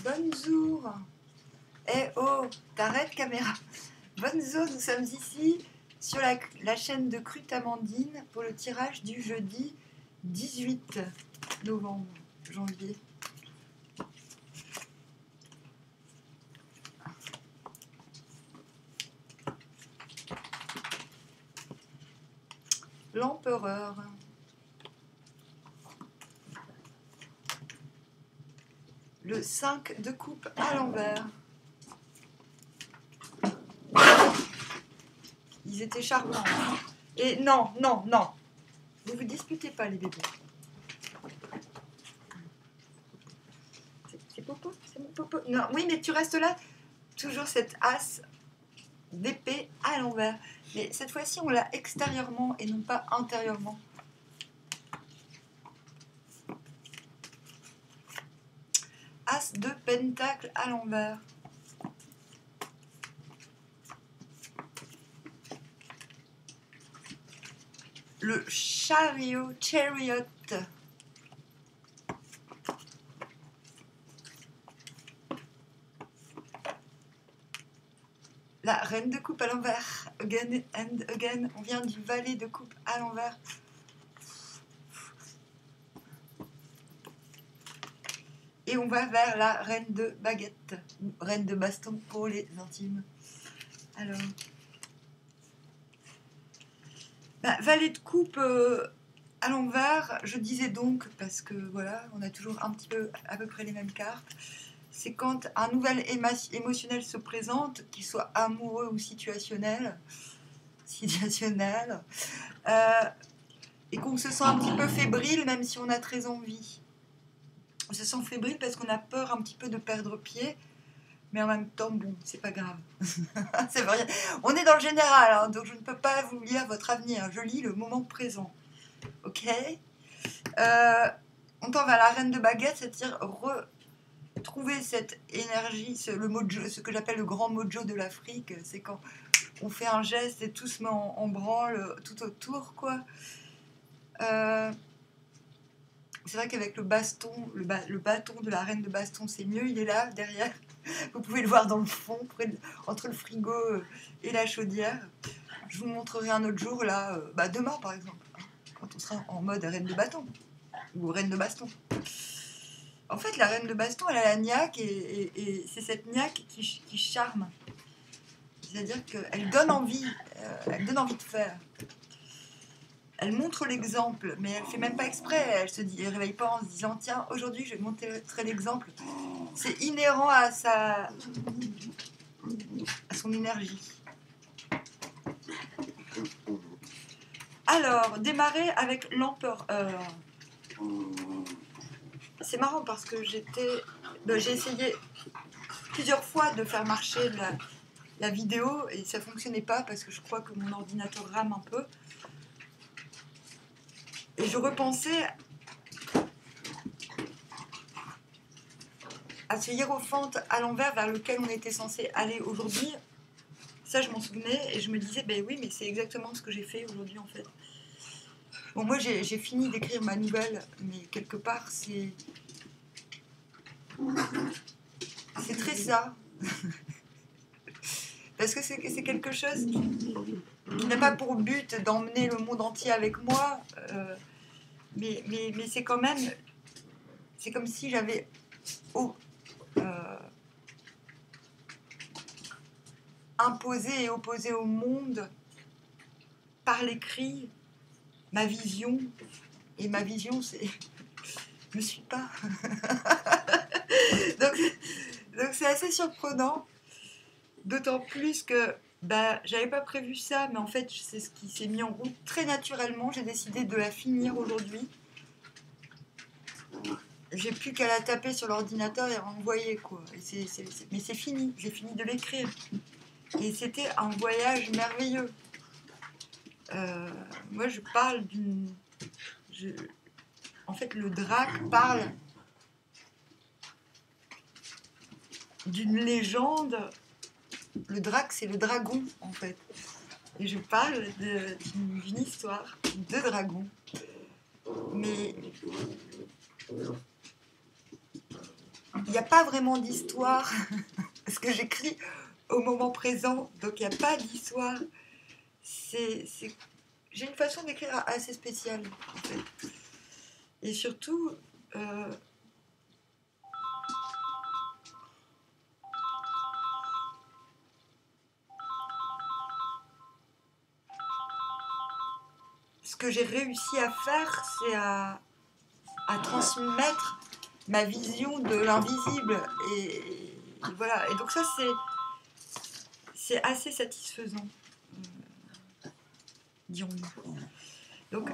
Bonjour. Eh oh, t'arrêtes caméra. Bonjour, nous sommes ici sur la chaîne de Crute Amandine pour le tirage du jeudi 18 novembre, janvier. L'empereur. Le 5 de coupe à l'envers. Ils étaient charmants. Et non, non, non. Ne vous disputez pas, les bébés. C'est Popo, c'est mon Popo. Non, oui, mais tu restes là. Toujours cette as d'épée à l'envers. Mais cette fois-ci, on l'a extérieurement et non pas intérieurement. As de pentacle à l'envers. Le chariot. La reine de coupe à l'envers. Again and again. On vient du valet de coupe à l'envers. Et on va vers la reine de baguette. Ou reine de baston pour les intimes. Alors. Valet de coupe à l'envers, je disais donc, parce que voilà, on a toujours un petit peu à peu près les mêmes cartes. C'est quand un nouvel émotionnel se présente, qu'il soit amoureux ou situationnel, et qu'on se sent un petit peu fébrile, même si on a très envie. On se sent fébrile parce qu'on a peur un petit peu de perdre pied, mais en même temps, bon, c'est pas grave. C'est vrai. On est dans le général, hein, donc je ne peux pas vous lire votre avenir. Je lis le moment présent. Ok. On tend vers la reine de baguette, c'est-à-dire retrouver cette énergie, ce que j'appelle le grand mojo de l'Afrique. C'est quand on fait un geste et tout se met en branle tout autour, quoi. C'est vrai qu'avec le baston, le bâton de la reine de baston, c'est mieux. Il est là, derrière. Vous pouvez le voir dans le fond, entre le frigo et la chaudière. Je vous montrerai un autre jour, là, demain par exemple, quand on sera en mode reine de bâton, ou reine de baston. En fait, la reine de baston, elle a la niaque, et c'est cette niaque qui charme. C'est-à-dire qu'elle donne envie, de faire. Elle montre l'exemple, mais elle ne fait même pas exprès. Elle se réveille pas en se disant « Tiens, aujourd'hui, je vais montrer l'exemple ». C'est inhérent à son énergie. Alors, démarrer avec l'empereur. C'est marrant parce que j'ai essayé plusieurs fois de faire marcher la vidéo et ça ne fonctionnait pas parce que je crois que mon ordinateur rame un peu. Et je repensais à ce hiérophante à l'envers vers lequel on était censé aller aujourd'hui. Ça, je m'en souvenais et je me disais, ben oui, mais c'est exactement ce que j'ai fait aujourd'hui en fait. Bon, moi, j'ai fini d'écrire ma nouvelle, mais quelque part, c'est très ça. Parce que c'est quelque chose qui n'a pas pour but d'emmener le monde entier avec moi, mais c'est quand même... C'est comme si j'avais imposé et opposé au monde, par l'écrit, ma vision. Et ma vision, c'est... Je ne suis pas. Donc c'est assez surprenant. D'autant plus que j'avais pas prévu ça, mais en fait, c'est ce qui s'est mis en route très naturellement. J'ai décidé de la finir aujourd'hui. J'ai plus qu'à la taper sur l'ordinateur et renvoyer, quoi. Mais c'est fini, j'ai fini de l'écrire. Et c'était un voyage merveilleux. Moi, je parle d'une... En fait, le drac parle d'une légende. Le drac, c'est le dragon, en fait. Et je parle d'une histoire de dragon. Mais il n'y a pas vraiment d'histoire, parce que j'écris au moment présent, donc il n'y a pas d'histoire. J'ai une façon d'écrire assez spéciale, en fait. Et surtout, ce que j'ai réussi à faire, c'est à transmettre ma vision de l'invisible. Et voilà. Et donc ça, c'est assez satisfaisant, dirons-nous. Donc,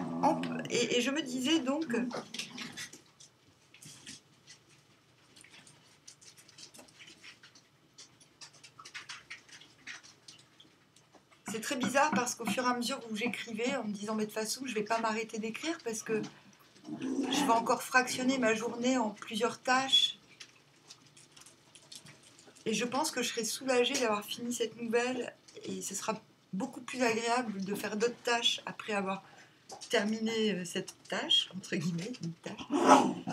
et je me disais donc, c'est très bizarre parce qu'au fur et à mesure où j'écrivais, en me disant, mais de toute façon, je ne vais pas m'arrêter d'écrire parce que je vais encore fractionner ma journée en plusieurs tâches. Et je pense que je serai soulagée d'avoir fini cette nouvelle et ce sera beaucoup plus agréable de faire d'autres tâches après avoir terminé cette tâche, entre guillemets, une tâche.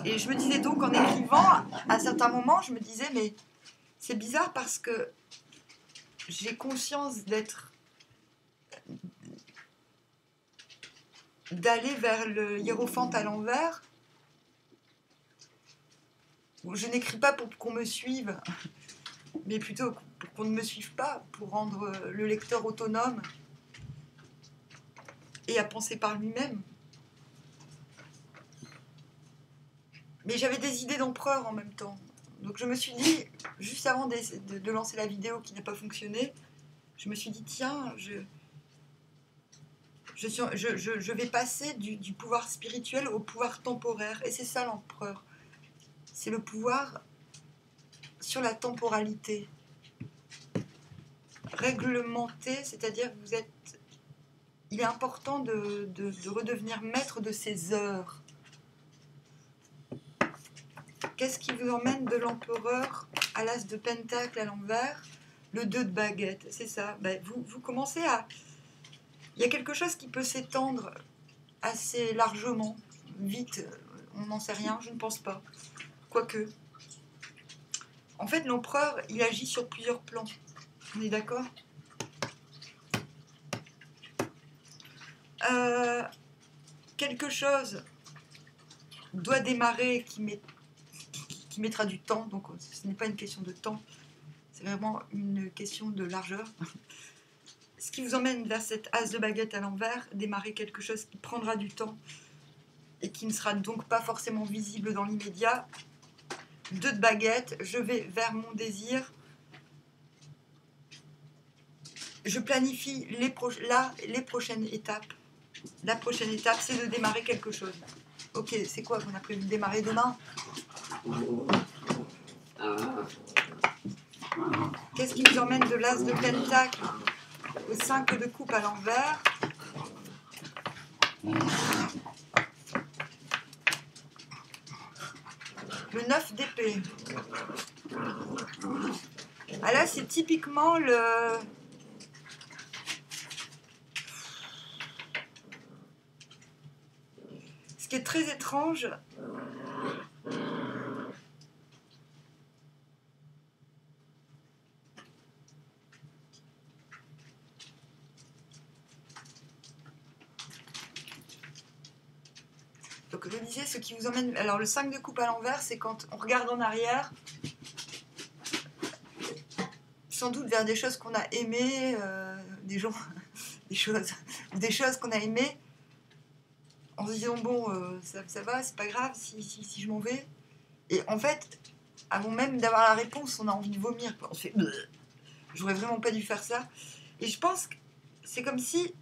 Et je me disais donc, en écrivant, à certains moments, je me disais, mais c'est bizarre parce que j'ai conscience d'aller vers le hiérophante à l'envers. Je n'écris pas pour qu'on me suive, mais plutôt pour qu'on ne me suive pas, pour rendre le lecteur autonome et à penser par lui-même. Mais j'avais des idées d'empereur en même temps. Donc je me suis dit, juste avant de lancer la vidéo qui n'a pas fonctionné, je me suis dit, tiens, je vais passer du pouvoir spirituel au pouvoir temporaire. Et c'est ça l'empereur. C'est le pouvoir sur la temporalité. Réglementé, c'est-à-dire que il est important de redevenir maître de ses heures. Qu'est-ce qui vous emmène de l'empereur à l'as de pentacle à l'envers, le 2 de baguette? C'est ça. Ben, vous commencez à... Il y a quelque chose qui peut s'étendre assez largement, vite, on n'en sait rien, je ne pense pas. Quoique. En fait, l'empereur, il agit sur plusieurs plans. On est d'accord ? Quelque chose doit démarrer qui mettra du temps, donc ce n'est pas une question de temps, c'est vraiment une question de largeur. Ce qui vous emmène vers cette as de baguette à l'envers, démarrer quelque chose qui prendra du temps et qui ne sera donc pas forcément visible dans l'immédiat. 2 de baguette, je vais vers mon désir. Je planifie les prochaines étapes. La prochaine étape, c'est de démarrer quelque chose. Ok, c'est quoi qu'on a prévu de démarrer demain? Qu'est-ce qui nous emmène de l'as de pentacle au 5 de coupe à l'envers? Le 9 d'épée. Ah là, c'est typiquement le... Ce qui est très étrange, donc je disais, ce qui vous emmène... Alors le 5 de coupe à l'envers, c'est quand on regarde en arrière, sans doute vers des choses qu'on a aimées, des choses qu'on a aimées, en se disant, bon, ça va, c'est pas grave si je m'en vais. Et en fait, avant même d'avoir la réponse, on a envie de vomir. On se fait, j'aurais vraiment pas dû faire ça. Et je pense que c'est comme si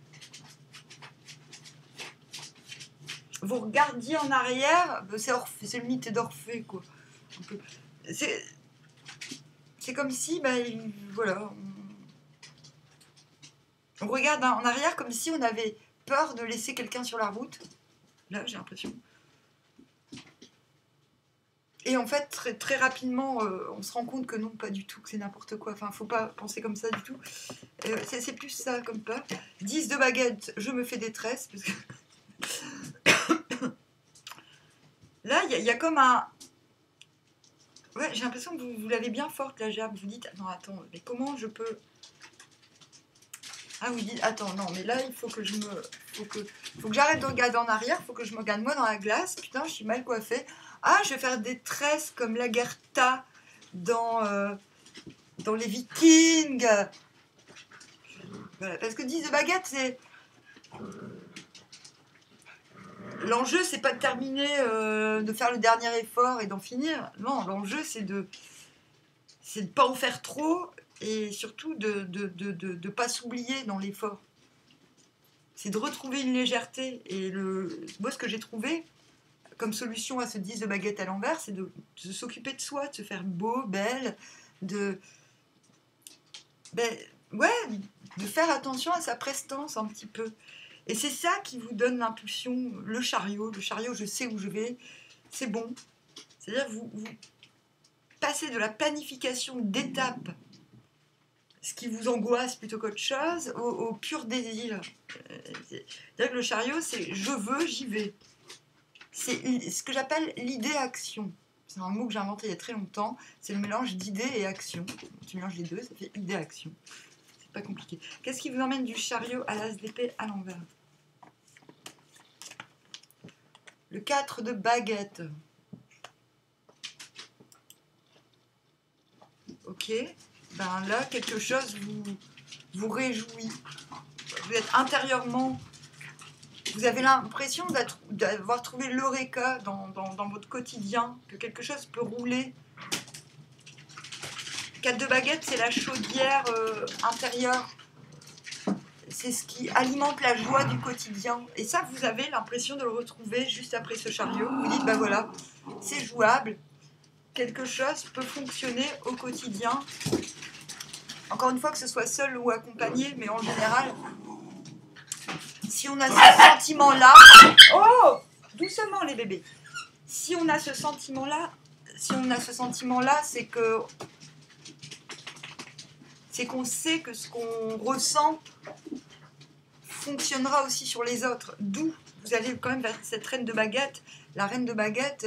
vous regardiez en arrière, c'est le mythe d'Orphée, quoi. C'est comme si, voilà, on regarde en arrière comme si on avait peur de laisser quelqu'un sur la route. Là, j'ai l'impression. Et en fait, très, très rapidement, on se rend compte que non, pas du tout, que c'est n'importe quoi. Enfin, faut pas penser comme ça du tout. C'est plus ça comme peur. 10 de baguette, je me fais détresse. Parce que... Là, il y a comme un... Ouais, j'ai l'impression que vous l'avez bien forte, la gerbe. Vous dites, non, attends, mais comment je peux... Ah, vous dites, attends, non, mais là, il faut que je me... faut que j'arrête de regarder en arrière, faut que je me regarde moi dans la glace. Putain, je suis mal coiffée. Ah, je vais faire des tresses comme Lagertha dans les Vikings. Voilà, parce que 10 de baguette, c'est... L'enjeu, c'est pas de terminer, de faire le dernier effort et d'en finir. Non, l'enjeu, c'est de pas en faire trop et surtout de pas s'oublier dans l'effort. C'est de retrouver une légèreté. Et moi, ce que j'ai trouvé comme solution à ce 10 de baguette à l'envers, c'est de s'occuper de soi, de se faire beau, belle, de... Ben, ouais, de faire attention à sa prestance un petit peu. Et c'est ça qui vous donne l'impulsion, le chariot, je sais où je vais, c'est bon. C'est-à-dire vous passez de la planification d'étapes, ce qui vous angoisse plutôt qu'autre chose, au pur désir. C'est-à-dire que le chariot, c'est je veux, j'y vais. C'est ce que j'appelle l'idée-action. C'est un mot que j'ai inventé il y a très longtemps. C'est le mélange d'idée et action. Tu mélanges les deux, ça fait idée-action. C'est pas compliqué. Qu'est-ce qui vous emmène du chariot à l'as d'épée à l'envers? Le 4 de baguette. Ok. Ben là, quelque chose vous réjouit. Vous êtes intérieurement... Vous avez l'impression d'avoir trouvé l'eureka dans votre quotidien, que quelque chose peut rouler. 4 de baguette, c'est la chaudière intérieure. C'est ce qui alimente la joie du quotidien. Et ça, vous avez l'impression de le retrouver juste après ce chariot. Vous dites, ben voilà, c'est jouable. Quelque chose peut fonctionner au quotidien. Encore une fois, que ce soit seul ou accompagné, mais en général, si on a ce sentiment-là... Oh, doucement les bébés. Si on a ce sentiment-là, c'est qu'on sait que ce qu'on ressent fonctionnera aussi sur les autres. D'où vous allez quand même vers cette reine de baguette. La reine de baguette,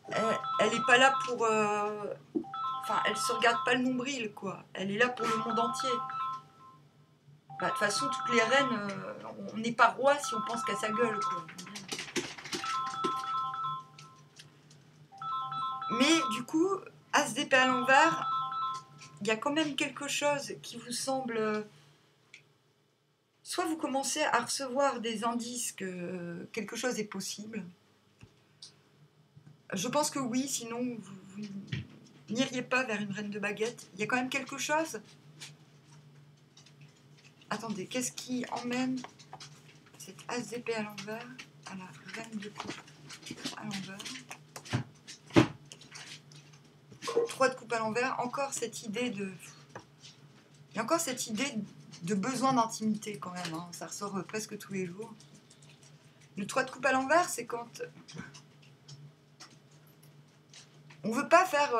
elle n'est pas là pour... Enfin, elle se regarde pas le nombril, quoi. Elle est là pour le monde entier. Bah, de toute façon, toutes les reines, on n'est pas roi si on pense qu'à sa gueule, quoi. Mais du coup, as d'épée à l'envers, il y a quand même quelque chose qui vous semble... Soit vous commencez à recevoir des indices que quelque chose est possible. Je pense que oui, sinon vous n'iriez pas vers une reine de baguette. Il y a quand même quelque chose. Attendez, qu'est-ce qui emmène cette as d'épée à l'envers à la reine de coupe à l'envers? 3 de coupe à l'envers, encore cette idée de... Il y a encore cette idée de besoin d'intimité quand même, hein. Ça ressort presque tous les jours. Le 3 de coupe à l'envers, c'est quand... On veut pas faire...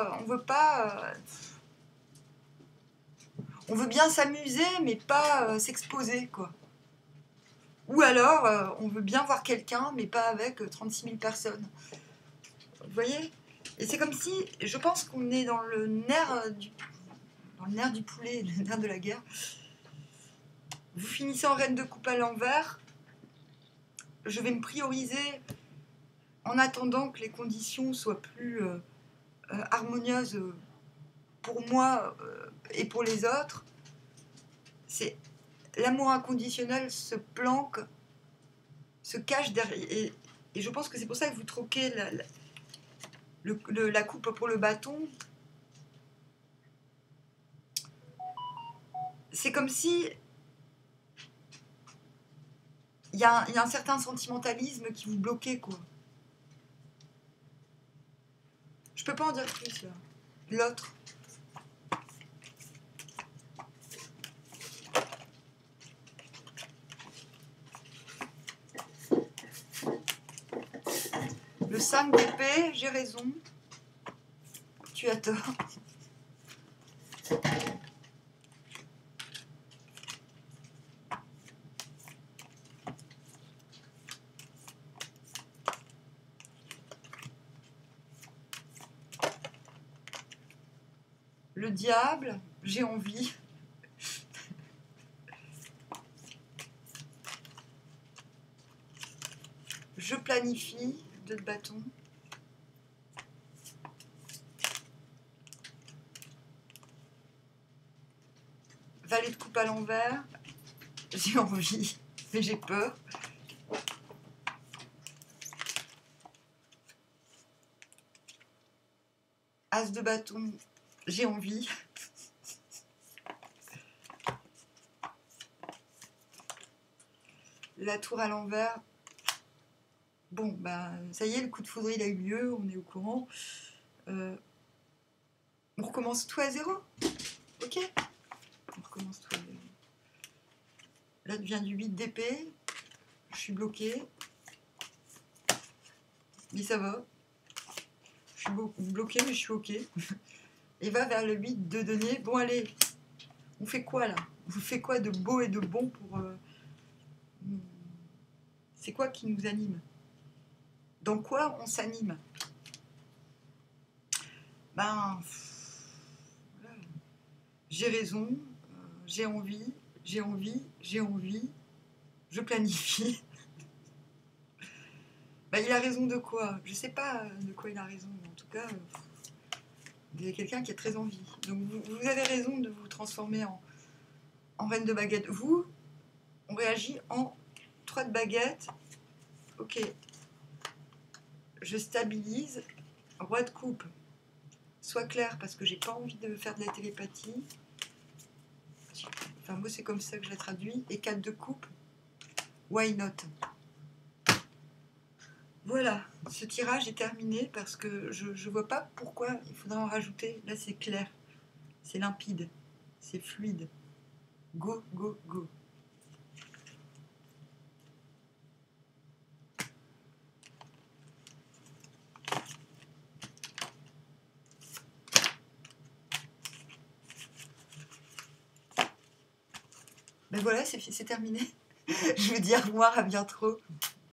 On veut bien s'amuser, mais pas s'exposer, quoi. Ou alors, on veut bien voir quelqu'un, mais pas avec 36 000 personnes. Vous voyez? Et c'est comme si, je pense qu'on est dans le nerf du poulet, le nerf de la guerre. Vous finissez en reine de coupe à l'envers. Je vais me prioriser en attendant que les conditions soient plus harmonieuses pour moi et pour les autres. C'est l'amour inconditionnel se planque, se cache derrière. Et je pense que c'est pour ça que vous troquez la coupe pour le bâton. C'est comme si il y a un certain sentimentalisme qui vous bloquait, quoi. Je peux pas en dire plus, là. L'autre. Le 5 d'épée, j'ai raison. Tu as tort. Le diable, j'ai envie. Je planifie, 2 de bâton. Valet de coupe à l'envers, j'ai envie, mais j'ai peur. As de bâton, j'ai envie. La tour à l'envers. Bon, bah, ça y est, le coup de foudre, il a eu lieu, on est au courant. On recommence tout à zéro. Ok. On recommence tout à zéro. Là, vient du 8 d'épée. Je suis bloquée. Mais ça va. Je suis bloquée, mais je suis ok. Et va vers le 8 de denier. Bon, allez. On fait quoi, là? On fait quoi de beau et de bon pour... C'est quoi qui nous anime? Dans quoi on s'anime? Ben... Voilà. J'ai raison. J'ai envie. J'ai envie. J'ai envie. Je planifie. Bah, il a raison de quoi? Je sais pas de quoi il a raison, mais en tout cas, vous avez quelqu'un qui a très envie. Donc vous avez raison de vous transformer en reine de baguette. Vous, on réagit en 3 de baguette. Ok. Je stabilise. Roi de coupe. Sois clair, parce que j'ai pas envie de faire de la télépathie. Enfin, moi, c'est comme ça que je la traduis. Et 4 de coupe. Why not? Voilà, ce tirage est terminé parce que je vois pas pourquoi il faudrait en rajouter. Là, c'est clair, c'est limpide, c'est fluide. Go, go, go. Ben voilà, c'est terminé. Je vous dis au revoir, à bientôt.